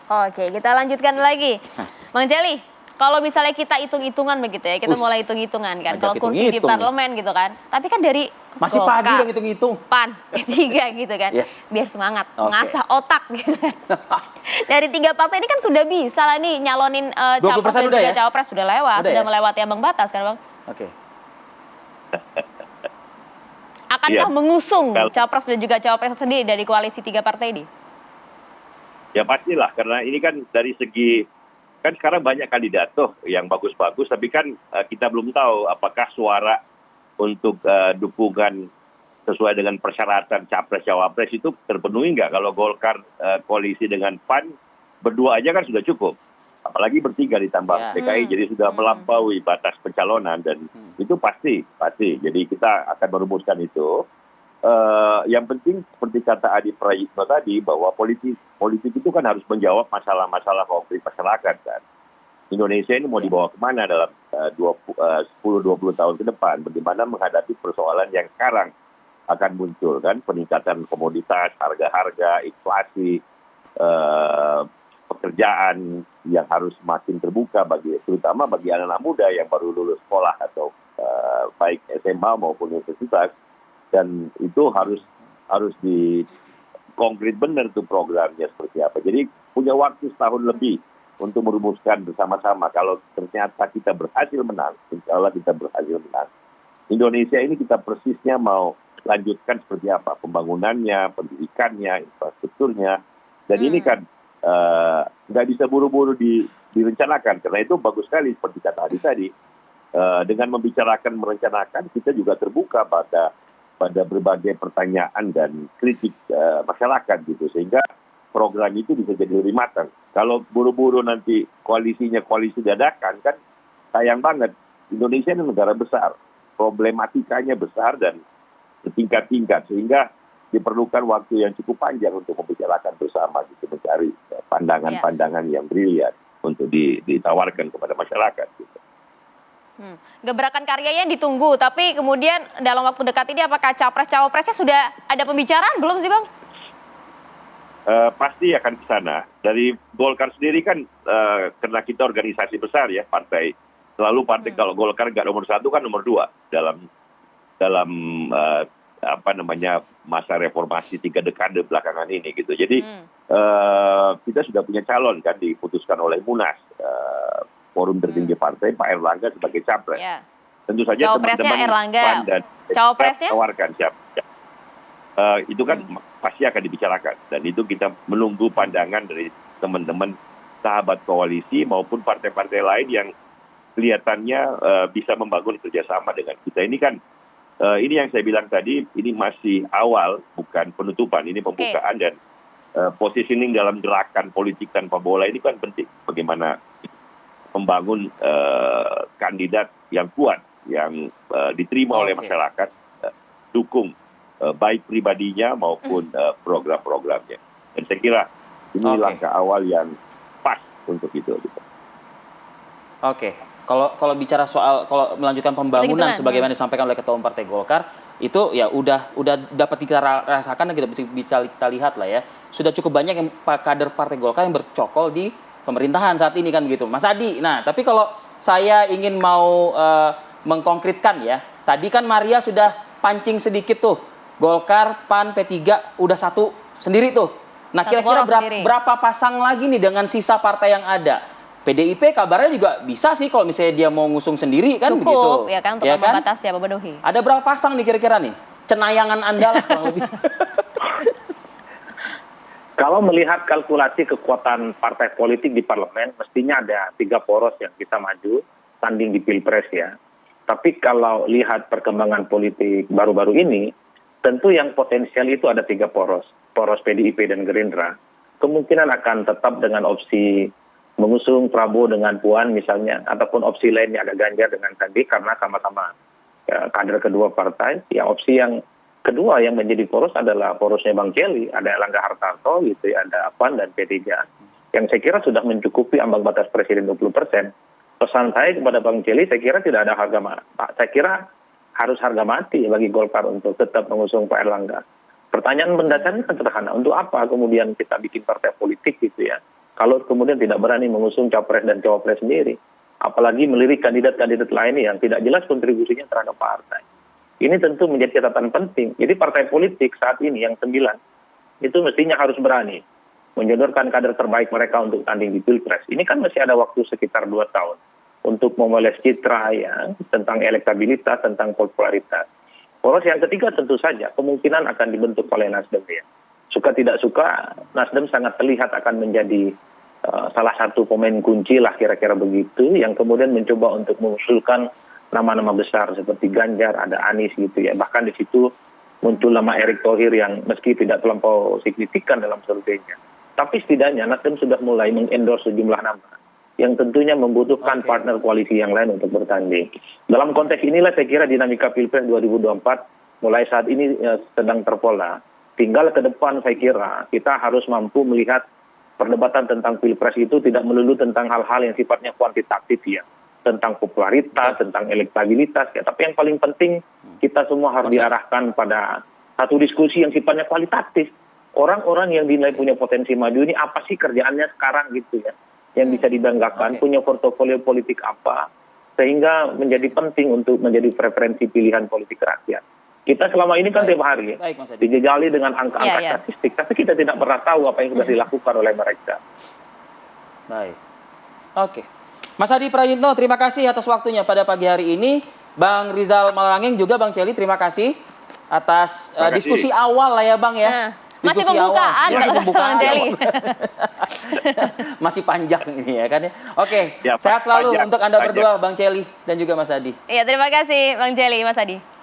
Oke, kita lanjutkan lagi. Bang Celi, kalau misalnya kita hitung-hitungan begitu ya, kita mulai hitung-hitungan kan. Kalau kursi di parlemen gitu kan. Tapi kan dari masih Golkar, pagi udah ngitung-ngitung. PAN, P3 gitu kan. Biar semangat, mengasah otak gitu kan. Dari 3 partai ini kan sudah bisa lah nih nyalonin capres dan juga cawapres, sudah lewat, sudah melewati ambang batas kan Bang. Oke. Akankah mengusung capres dan juga cawapres sendiri dari koalisi 3 partai ini? Ya pastilah, karena ini kan dari segi, kan sekarang banyak kandidat tuh yang bagus-bagus, tapi kan kita belum tahu apakah suara untuk dukungan sesuai dengan persyaratan capres-cawapres itu terpenuhi nggak. Kalau Golkar koalisi dengan PAN, berdua aja kan sudah cukup. Apalagi bertiga ditambah PKI, jadi sudah melampaui batas pencalonan, dan itu pasti. Jadi kita akan merumuskan itu. Yang penting seperti kata Adi Prayitno tadi, bahwa politik itu kan harus menjawab masalah-masalah konkret masyarakat kan. Indonesia ini mau dibawa kemana dalam 10-20 tahun ke depan, bagaimana menghadapi persoalan yang sekarang akan muncul kan, peningkatan komoditas, harga-harga, inflasi, pekerjaan yang harus semakin terbuka terutama bagi anak-anak muda yang baru lulus sekolah atau baik SMA maupun universitas. Dan itu harus di konkret benar tuh programnya seperti apa. Jadi punya waktu setahun lebih untuk merumuskan bersama-sama. Kalau ternyata kita berhasil menang, insya Allah kita berhasil menang, Indonesia ini kita persisnya mau lanjutkan seperti apa pembangunannya, pendidikannya, infrastrukturnya. Dan ini kan nggak bisa buru-buru direncanakan. Karena itu bagus sekali seperti kata Adi tadi. Dengan membicarakan, merencanakan, kita juga terbuka pada berbagai pertanyaan dan kritik masyarakat gitu, sehingga program itu bisa jadi lebih matang. Kalau buru-buru nanti koalisinya koalisi dadakan kan sayang banget. Indonesia ini negara besar, problematikanya besar dan bertingkat-tingkat, sehingga diperlukan waktu yang cukup panjang untuk membicarakan bersama gitu, mencari pandangan-pandangan yang brilian untuk ditawarkan kepada masyarakat gitu. Gebrakan karyanya ditunggu, tapi kemudian dalam waktu dekat ini apakah capres-cawapresnya sudah ada pembicaraan belum sih Bang? Pasti akan ke sana. Dari Golkar sendiri kan, karena kita organisasi besar ya, partai. Selalu partai kalau Golkar nggak nomor 1 kan nomor 2 dalam masa reformasi 3 dekade belakangan ini gitu. Jadi kita sudah punya calon kan, diputuskan oleh Munas. Forum tertinggi partai, Pak Erlangga sebagai capres. Tentu saja teman-teman PAN dan cawapresnya tawarkan siapa. Itu kan pasti akan dibicarakan. Dan itu kita menunggu pandangan dari teman-teman sahabat koalisi maupun partai-partai lain yang kelihatannya bisa membangun kerjasama dengan kita. Ini kan, ini yang saya bilang tadi, ini masih awal, bukan penutupan. Ini pembukaan dan positioning dalam gerakan politik tanpa bola ini kan penting. Bagaimana membangun kandidat yang kuat, yang diterima oleh masyarakat, dukung baik pribadinya maupun program-programnya. Dan saya kira ini langkah awal yang pas untuk itu. Oke, kalau bicara soal kalau melanjutkan pembangunan sebagaimana disampaikan oleh Ketua Umum Partai Golkar, itu ya udah dapat kita rasakan dan kita bisa kita lihat lah ya. Sudah cukup banyak yang kader Partai Golkar yang bercokol di pemerintahan saat ini kan begitu, Mas Adi. Nah, tapi kalau saya ingin mau mengkonkretkan ya, tadi kan Maria sudah pancing sedikit tuh, Golkar, PAN, P3 udah satu sendiri tuh. Nah, kira-kira berapa pasang lagi nih dengan sisa partai yang ada? PDIP kabarnya juga bisa sih kalau misalnya dia mau ngusung sendiri kan begitu. Ya kan, untuk membatasi ya memenuhi. Ada berapa pasang nih kira-kira nih? Cenayangan Anda lah kurang lebih. Kalau melihat kalkulasi kekuatan partai politik di parlemen, mestinya ada 3 poros yang bisa maju tanding di Pilpres ya. Tapi kalau lihat perkembangan politik baru-baru ini, tentu yang potensial itu ada 3 poros. Poros PDIP dan Gerindra. Kemungkinan akan tetap dengan opsi mengusung Prabowo dengan Puan misalnya, ataupun opsi lainnya ada Ganjar dengan Sandi karena sama-sama kader kedua partai. Ya, opsi yang kedua yang menjadi poros adalah porosnya Bang Celi, ada Erlangga Hartarto gitu, ada PAN dan P3. Yang saya kira sudah mencukupi ambang batas presiden 20%. Pesan saya kepada Bang Celi, saya kira tidak ada saya kira harus harga mati bagi Golkar untuk tetap mengusung Pak Erlangga. Pertanyaan mendasarnya kan sederhana, untuk apa kemudian kita bikin partai politik gitu ya? kalau kemudian tidak berani mengusung capres dan cawapres sendiri, apalagi melirik kandidat-kandidat lain yang tidak jelas kontribusinya terhadap partai. Ini tentu menjadi catatan penting. Jadi partai politik saat ini yang 9 itu mestinya harus berani menjodorkan kader terbaik mereka untuk tanding di Pilpres. Ini kan masih ada waktu sekitar 2 tahun untuk memoles citra ya, tentang elektabilitas, tentang popularitas. Poros yang ketiga tentu saja kemungkinan akan dibentuk oleh Nasdem ya. Suka tidak suka, Nasdem sangat terlihat akan menjadi salah satu pemain kunci lah kira-kira begitu, yang kemudian mencoba untuk mengusulkan nama-nama besar seperti Ganjar, ada Anies gitu ya. Bahkan di situ muncul nama Erick Thohir yang meski tidak terlampau signifikan dalam surveinya. Tapi setidaknya Nasdem sudah mulai mengendorse sejumlah nama yang tentunya membutuhkan partner koalisi yang lain untuk bertanding. Dalam konteks inilah saya kira dinamika Pilpres 2024 mulai saat ini sedang terpola. Tinggal ke depan saya kira kita harus mampu melihat perdebatan tentang Pilpres itu tidak melulu tentang hal-hal yang sifatnya kuantitatif ya. Tentang popularitas, tentang elektabilitas ya. Tapi yang paling penting kita semua harus diarahkan pada satu diskusi yang sifatnya kualitatif. Orang-orang yang dinilai punya potensi maju ini apa sih kerjaannya sekarang gitu ya. Yang bisa dibanggakan, punya portofolio politik apa. Sehingga menjadi penting untuk menjadi preferensi pilihan politik rakyat. Kita selama ini kan tiap hari dijejali dengan angka-angka statistik, tapi kita tidak pernah tahu apa yang sudah dilakukan oleh mereka. Baik. Oke. Mas Adi Prayitno, terima kasih atas waktunya pada pagi hari ini. Bang Rizal Malarangeng juga Bang Celi, terima kasih atas diskusi awal lah ya Bang ya. Masih pembukaan, masih pembukaan. Bang Celi. Masih panjang ini ya kan ya. Oke, sehat selalu untuk Anda berdua Bang Celi dan juga Mas Adi. Iya, terima kasih Bang Celi, Mas Adi.